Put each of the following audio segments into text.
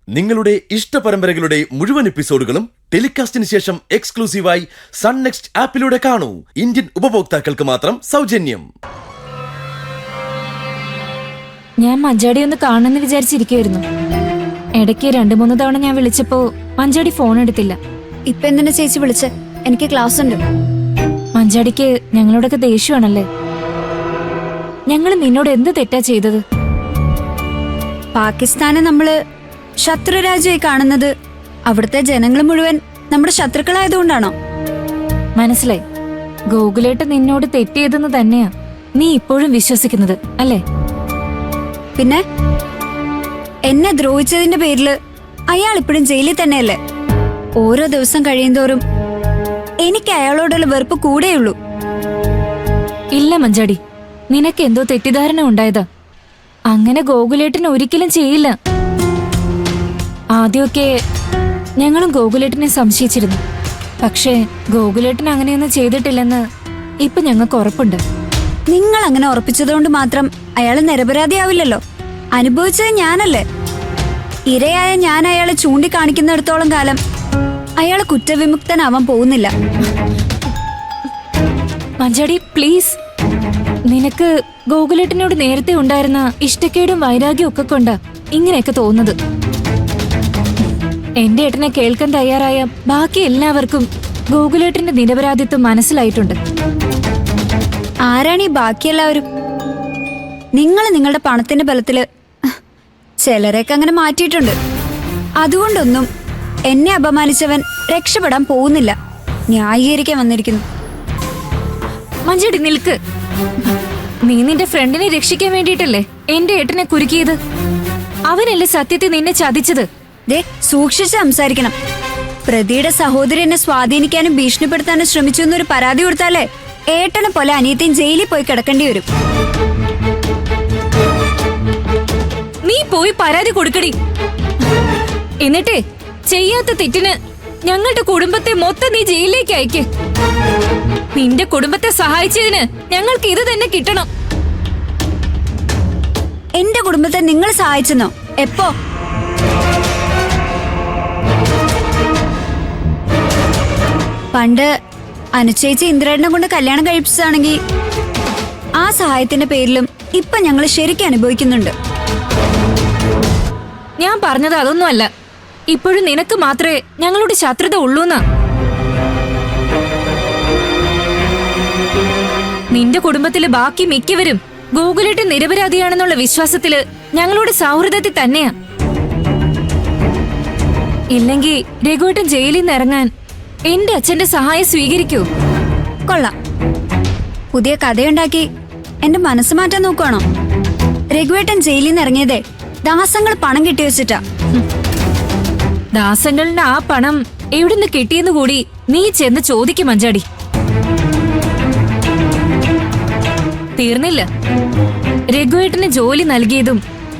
നിങ്ങളുടെ ഇഷ്ട പരമ്പരകളുടെ മുഴുവൻ എപ്പിസോഡുകളും ടെലികാസ്റ്റിന് ശേഷം എക്സ്ക്ലൂസീവായി സൺ നെക്സ്റ്റ് ആപ്പിലൂടെ കാണൂ. ഇന്ത്യൻ ഉപഭോക്താക്കൾക്ക് മാത്രം സൗജന്യം. ഞാൻ മഞ്ചാടി ഒന്ന് കാണുമെന്ന് വിചാരിച്ചിരിക്കുവായിരുന്നു. ഇടയ്ക്ക് 2-3 തവണ ഞാൻ വിളിച്ചപ്പോ മഞ്ചാടി ഫോൺ എടുത്തില്ല. ഇപ്പൊ എന്തിനാ ചേച്ചി വിളിച്ച്? എനിക്ക് ക്ലാസ് ഉണ്ട്. മഞ്ചാടിക്ക് ഞങ്ങളോടൊക്കെ ദേഷ്യമാണല്ലേ? ഞങ്ങൾ നിന്നോട് എന്ത് തെറ്റാ ചെയ്തത്? പാകിസ്ഥാനെ നമ്മള് ശത്രുരാജ്യമായി കാണുന്നത് അവിടുത്തെ ജനങ്ങൾ മുഴുവൻ നമ്മുടെ ശത്രുക്കളായതുകൊണ്ടാണോ? മനസ്സിലായി. ഗോകുലേട്ട് നിന്നോട് തെറ്റിയതെന്ന് തന്നെയാ നീ ഇപ്പോഴും വിശ്വസിക്കുന്നത് അല്ലേ? പിന്നെ എന്നെ ദ്രോഹിച്ചതിന്റെ പേരില് അയാൾ ഇപ്പോഴും ജയിലിൽ തന്നെയല്ലേ? ഓരോ ദിവസം കഴിയുന്തോറും എനിക്ക് അയാളോടുള്ള വെറുപ്പ് കൂടെയുള്ളൂ. ഇല്ല മഞ്ചാടി, നിനക്ക് എന്തോ തെറ്റിദ്ധാരണ ഉണ്ടായതാ. അങ്ങനെ ഗോകുലേട്ടൻ ഒരിക്കലും ചെയ്യില്ല. ആദ്യമൊക്കെ ഞങ്ങളും ഗോകുലേട്ടനെ സംശയിച്ചിരുന്നു. പക്ഷേ ഗോകുലേട്ടൻ അങ്ങനെയൊന്നും ചെയ്തിട്ടില്ലെന്ന് ഇപ്പൊ ഞങ്ങൾക്ക് ഉറപ്പുണ്ട്. നിങ്ങൾ അങ്ങനെ ഉറപ്പിച്ചതുകൊണ്ട് മാത്രം അയാൾ നിരപരാധിയാവില്ലല്ലോ. അനുഭവിച്ചത് ഞാനല്ലേ? ഇരയായ ഞാൻ അയാളെ ചൂണ്ടിക്കാണിക്കുന്നിടത്തോളം കാലം അയാൾ കുറ്റവിമുക്തനാവാൻ പോകുന്നില്ല. മഞ്ചാടി പ്ലീസ്, നിനക്ക് ഗോകുലേട്ടനോട് നേരത്തെ ഉണ്ടായിരുന്ന ഇഷ്ടക്കേടും വൈരാഗ്യവും ഒക്കെ കൊണ്ടാ ഇങ്ങനെയൊക്കെ തോന്നുന്നത്. എന്റെ ഏട്ടനെ കേൾക്കാൻ തയ്യാറായ ബാക്കി എല്ലാവർക്കും ഗോകുലേട്ടന്റെ നിരപരാധിത്വം മനസ്സിലായിട്ടുണ്ട്. ആരാണ് ഈ ബാക്കിയെല്ലാവരും? നിങ്ങൾ നിങ്ങളുടെ പണത്തിന്റെ ബലത്തില് ചിലരെയൊക്കെ അങ്ങനെ മാറ്റിയിട്ടുണ്ട്. അതുകൊണ്ടൊന്നും എന്നെ അപമാനിച്ചവൻ രക്ഷപ്പെടാൻ പോകുന്നില്ല. ന്യായീകരിക്കാൻ വന്നിരിക്കുന്നു. മഞ്ചാടി നിൽക്ക്. നീ നിന്റെ ഫ്രണ്ടിനെ രക്ഷിക്കാൻ വേണ്ടിയിട്ടല്ലേ എന്റെ ഏട്ടനെ കുരുക്കിയത്? അവനല്ലേ സത്യത്തെ നിന്നെ ചതിച്ചത്? ദേ, സൂക്ഷിച്ച് സംസാരിക്കണം. പ്രതിയുടെ സഹോദരി എന്നെ സ്വാധീനിക്കാനും ഭീഷണിപ്പെടുത്താനും ശ്രമിച്ചു എന്നൊരു പരാതി കൊടുത്താലേ ഏട്ടനെ പോലെ അനിയത്തിയും ജയിലിൽ പോയി കിടക്കേണ്ടി വരും. നീ പോയി പരാതി കൊടുക്കടി. എന്നിട്ടേ ചെയ്യാത്ത തെറ്റിന് ഞങ്ങളുടെ കുടുംബത്തെ മൊത്തം നീ ജയിലിലേക്ക് അയക്ക്. നിന്റെ കുടുംബത്തെ സഹായിച്ചതിന് ഞങ്ങൾക്ക് ഇത് തന്നെ കിട്ടണം. എന്റെ കുടുംബത്തെ നിങ്ങൾ സഹായിച്ചെന്നോ? എപ്പോ? പണ്ട് അനുചേച്ചി ഇന്ദ്രേട്ടനെ കൊണ്ട് കല്യാണം കഴിപ്പിച്ചതാണെങ്കിൽ ആ സഹായത്തിന്റെ പേരിലും ഇപ്പൊ ഞങ്ങൾ ശരിക്കും അനുഭവിക്കുന്നുണ്ട്. ഞാൻ പറഞ്ഞത് അതൊന്നുമല്ല. ഇപ്പോഴും നിനക്ക് മാത്രമേ ഞങ്ങളുടെ ശത്രുത ഉള്ളൂന്നാ. നിന്റെ കുടുംബത്തിലെ ബാക്കി മിക്കവരും ഗോകുലേട്ടൻ നിരപരാധിയാണെന്നുള്ള വിശ്വാസത്തില് ഞങ്ങളുടെ സൗഹൃദത്തിൽ തന്നെയാ. ഇല്ലെങ്കിൽ രഘുവേട്ടൻ ജയിലിൽ നിന്ന് ഇറങ്ങാൻ എന്റെ അച്ഛന്റെ സഹായം സ്വീകരിക്കൂ. കൊള്ളാം. പുതിയ കഥയുണ്ടാക്കി എന്റെ മനസ്സ് മാറ്റാൻ നോക്കുവാണോ? രഘുവേട്ടൻ ജയിലിൽ നിന്ന് ഇറങ്ങിയതേ ദാസങ്ങൾ പണം കെട്ടിവെച്ചിട്ടാ. ദാസങ്ങളുടെ ആ പണം എവിടുന്ന് കിട്ടിയെന്ന് കൂടി നീ ചെന്ന് ചോദിക്കും മഞ്ചാടി. തീർന്നില്ല. രഘുവേട്ടന് ജോലി നൽകിയതും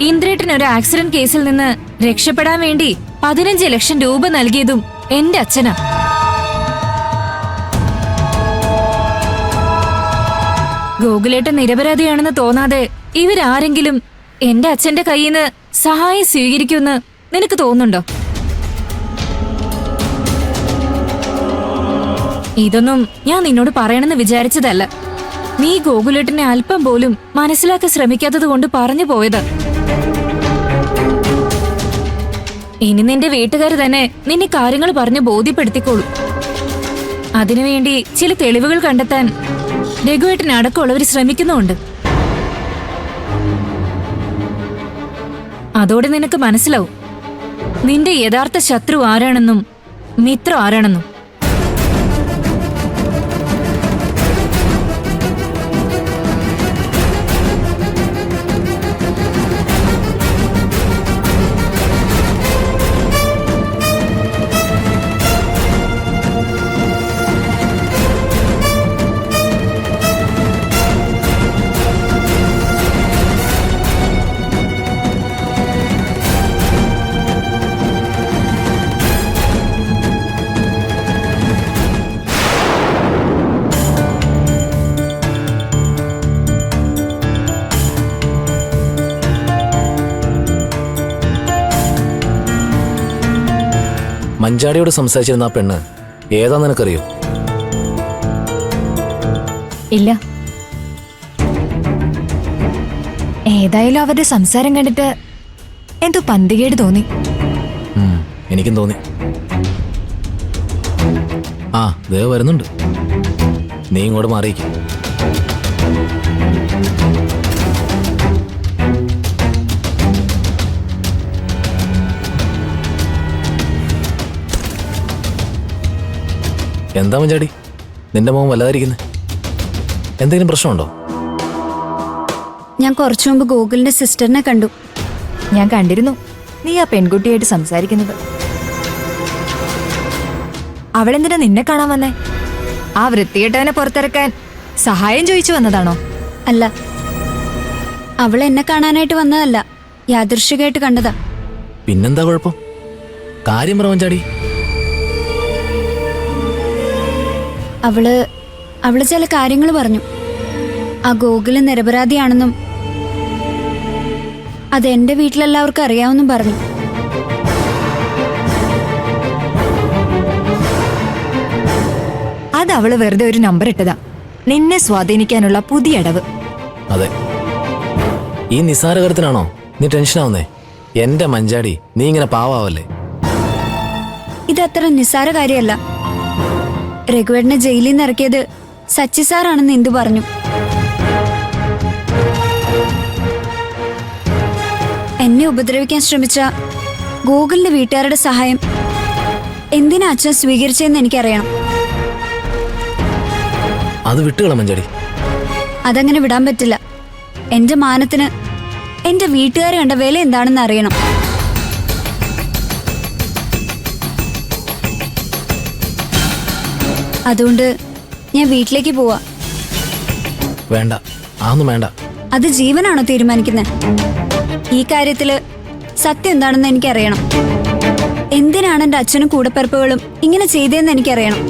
ഇന്ദ്രേട്ടന് ഒരു ആക്സിഡന്റ് കേസിൽ നിന്ന് രക്ഷപ്പെടാൻ വേണ്ടി 15 ലക്ഷം രൂപ നൽകിയതും എന്റെ അച്ഛനാ. ഗോകുലേട്ടൻ നിരപരാധിയാണെന്ന് തോന്നാതെ ഇവരാരെങ്കിലും എന്റെ അച്ഛന്റെ കയ്യിൽ നിന്ന് സഹായം സ്വീകരിക്കുമെന്ന് നിനക്ക് തോന്നുന്നുണ്ടോ? ഇതൊന്നും ഞാൻ നിന്നോട് പറയണമെന്ന് വിചാരിച്ചതല്ല. നീ ഗോകുലേട്ടനെ അല്പം പോലും മനസ്സിലാക്കാൻ ശ്രമിക്കാത്തത് കൊണ്ട് പറഞ്ഞു പോയത്. ഇനി നിന്റെ വീട്ടുകാർ തന്നെ നിന്നെ കാര്യങ്ങൾ പറഞ്ഞ് ബോധ്യപ്പെടുത്തിക്കോളൂ. അതിനുവേണ്ടി ചില തെളിവുകൾ കണ്ടെത്താൻ രഘുവേട്ടൻ അടക്കമുള്ളവർ ശ്രമിക്കുന്നുണ്ട്. അതോടെ നിനക്ക് മനസ്സിലാവും നിന്റെ യഥാർത്ഥ ശത്രു ആരാണെന്നും മിത്രം ആരാണെന്നും. മഞ്ചാടിയോട് സംസാരിച്ചിരുന്ന ആ പെണ്ണ് ഏതാന്ന് നിനക്കറിയോ? ഇല്ല. ഏതായാലും അവരുടെ സംസാരം കണ്ടിട്ട് എന്തോ പന്തികേട് തോന്നി. എനിക്കും തോന്നി. ആ ദേ വരുന്നുണ്ട്. നീ ഇങ്ങോട്ട് മാറിയിക്കും. എന്താ മഞ്ചാടി, നിന്റെ മോൻ വല്ലാതിരിക്കുന്നത്? എന്തെങ്കിലും പ്രശ്നമുണ്ടോ? ഞാൻ കുറച്ചു മുമ്പ് ഗോകുലിന്റെ സിസ്റ്ററിനെ കണ്ടു. ഞാൻ കണ്ടിരുന്നു നീ ആ പെൺകുട്ടിയായിട്ട് സംസാരിക്കുന്നത്. അവളെന്തിനാ നിന്നെ കാണാൻ വന്നേ? ആ വൃത്തികെട്ടവനെ പുറത്തിറക്കാൻ സഹായം ചോദിച്ചു വന്നതാണോ? അല്ല, അവൾ എന്നെ കാണാനായിട്ട് വന്നതല്ല, യാദൃശ്ചികമായിട്ട് കണ്ടതാ. പിന്നെന്താ കുഴപ്പം? കാര്യം പറ മഞ്ചാടി. അവള് ചില കാര്യങ്ങൾ പറഞ്ഞു. ആ ഗോകുല് നിരപരാധിയാണെന്നും അത് എന്റെ വീട്ടിലെല്ലാവർക്കും അറിയാമെന്നും പറഞ്ഞു. അത് അവള് വെറുതെ ഒരു നമ്പർ ഇട്ടതാ, നിന്നെ സ്വാധീനിക്കാനുള്ള പുതിയ അടവ്. അതെ, ഈ നിസ്സാര കാര്യത്തിനാണോ നീ ടെൻഷനാവുന്നേ? എന്റെ മഞ്ചാടി, നീ ഇങ്ങനെ പാവാവല്ലേ. ഇതത്ര നിസ്സാര കാര്യമല്ല. രഘുവേട്ടനെ ജയിലിൽ നിന്ന് ഇറക്കിയത് സച്ചി സാറാണെന്ന് എന്തു പറഞ്ഞു. എന്നെ ഉപദ്രവിക്കാൻ ശ്രമിച്ച ഗോകുലിന്റെ വീട്ടുകാരുടെ സഹായം എന്തിനാ അച്ഛൻ സ്വീകരിച്ചതെന്ന് എനിക്കറിയണം. അത് വിട്ടുകള മഞ്ചാടി. അതങ്ങനെ വിടാൻ പറ്റില്ല. എന്റെ മാനത്തിന് എന്റെ വീട്ടുകാർ കണ്ട വില എന്താണെന്ന് അറിയണം. അതുകൊണ്ട് ഞാൻ വീട്ടിലേക്ക് പോവാ. വേണ്ട, അതൊന്നും വേണ്ട. അത് ജീവനാണോ തീരുമാനിക്കുന്നത്? ഈ കാര്യത്തില് സത്യം എന്താണെന്ന് എനിക്കറിയണം. എന്തിനാണ് എന്റെ അച്ഛനും കൂടപ്പിറപ്പുകളും ഇങ്ങനെ ചെയ്തതെന്ന് എനിക്കറിയണം.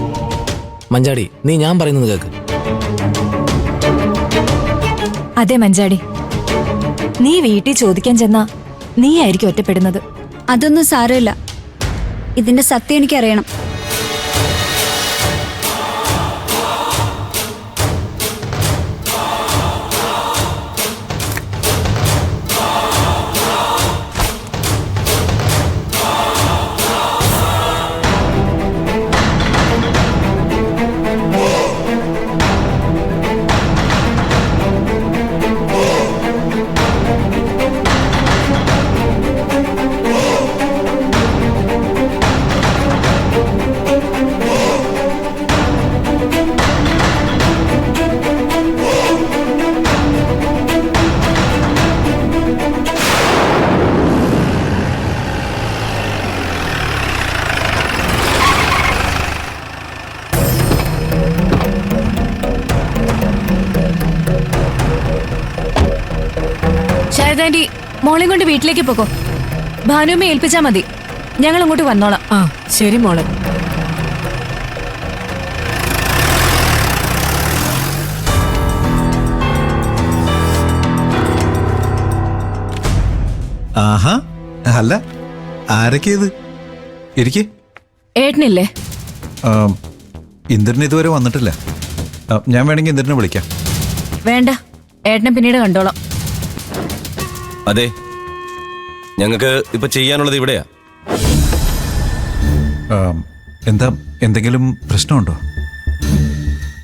മഞ്ചാടി, നീ ഞാൻ പറയുന്നത് കേക്ക്. അതെ മഞ്ചാടി, നീ വീട്ടിൽ ചോദിക്കാൻ ചെന്നാ നീ ആയിരിക്കും ഒറ്റപ്പെടുന്നത്. അതൊന്നും സാരമില്ല. ഇതിന്റെ സത്യം എനിക്കറിയണം. ശാരദാന്റി, മോളെയും കൊണ്ട് വീട്ടിലേക്ക് പോകോ. ഭാനുമ്മയെ ഏൽപ്പിച്ചാ മതി, ഞങ്ങൾ അങ്ങോട്ട് വന്നോളാം. ആ ശരി മോളെ. ആഹാ, അല്ല ആരൊക്കെയത്? ഇരിക്കെ. ഏട്ടനില്ലേ? ഇന്ദ്രൻ ഇതുവരെ വന്നിട്ടില്ല. ഞാൻ വേണമെങ്കിൽ ഇന്ദ്രനെ വിളിക്കാം. വേണ്ട, ഏട്ടനെ പിന്നീട് കണ്ടോളാം. അതെ, ഞങ്ങൾക്ക് ഇപ്പൊ ചെയ്യാനുള്ളത് ഇവിടെയാ. എന്താ, എന്തെങ്കിലും പ്രശ്നമുണ്ടോ?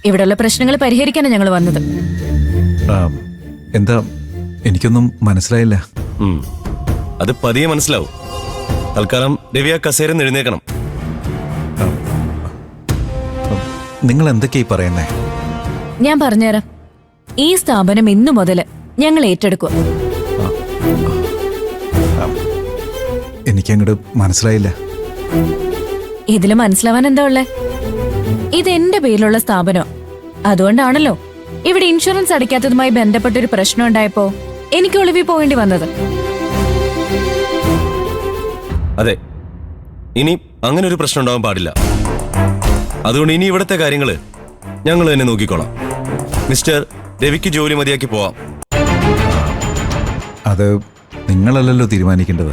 ഇവിടെയുള്ള പ്രശ്നങ്ങൾ പരിഹരിക്കാനാണ് ഞങ്ങൾ വന്നത്. എന്താ, എനിക്കൊന്നും മനസ്സിലായില്ല. അത് പതിയെ മനസ്സിലാവും. തൽക്കാലം രവി ആ കസേര എഴുന്നേക്കണം. നിങ്ങൾ എന്തൊക്കെയായി പറയുന്നേ? ഞാൻ പറഞ്ഞുതരാം. ഈ സ്ഥാപനം ഇന്നു മുതൽ ഞങ്ങൾ ഏറ്റെടുക്കുക. എനിക്കങ്ങോട്ട് മനസ്സിലായില്ല. ഇതില് മനസ്സിലാവാൻ എന്താ ഉള്ളേ? ഇത് എന്റെ പേരിലുള്ള സ്ഥാപനം. അതുകൊണ്ടാണല്ലോ ഇവിടെ ഇൻഷുറൻസ് അടയ്ക്കാത്തതുമായി ബന്ധപ്പെട്ടൊരു പ്രശ്നം ഉണ്ടായപ്പോ എനിക്ക് ഒളിവിൽ പോകേണ്ടി വന്നത്. അതെ, ഇനി അങ്ങനെ ഒരു പ്രശ്നം ഉണ്ടാവാൻ പാടില്ല. അതുകൊണ്ട് ഇനി ഇവിടുത്തെ കാര്യങ്ങള് ഞങ്ങൾ തന്നെ നോക്കിക്കോളാം. മിസ്റ്റർ രവിക്ക് ജോലി മതിയാക്കി പോവാം. അത് നിങ്ങളല്ലല്ലോ തീരുമാനിക്കേണ്ടത്.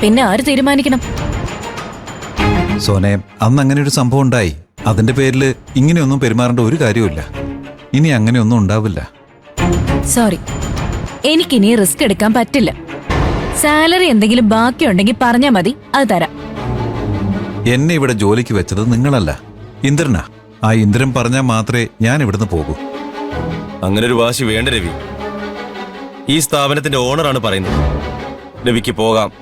പിന്നെ ആര് തീരുമാനിക്കണം? സോനെ, അന്ന് അങ്ങനെ ഒരു സംഭവം ഉണ്ടായി. അതിന്റെ പേരിൽ ഇങ്ങനെയൊന്നും പെരുമാറേണ്ട ഒരു കാര്യമില്ല. ഇനി അങ്ങനെയൊന്നും ഉണ്ടാവില്ല. സോറി, എനിക്കിനി റിസ്ക് എടുക്കാൻ പറ്റില്ല. സാലറി എന്തെങ്കിലും ബാക്കിയുണ്ടെങ്കിൽ പറഞ്ഞാൽ മതി, അത് തരാം. എന്നെ ഇവിടെ ജോലിക്ക് വെച്ചത് നിങ്ങളല്ല, ഇന്ദ്രനാ. ആ ഇന്ദ്രൻ പറഞ്ഞാൽ മാത്രമേ ഞാൻ ഇവിടുന്ന് പോകൂ. അങ്ങനെ ഒരു വാശി വേണ്ട രവി. ഈ സ്ഥാപനത്തിന്റെ ഓണറാണ് പറയുന്നത്. രവിക്ക് പോകാം.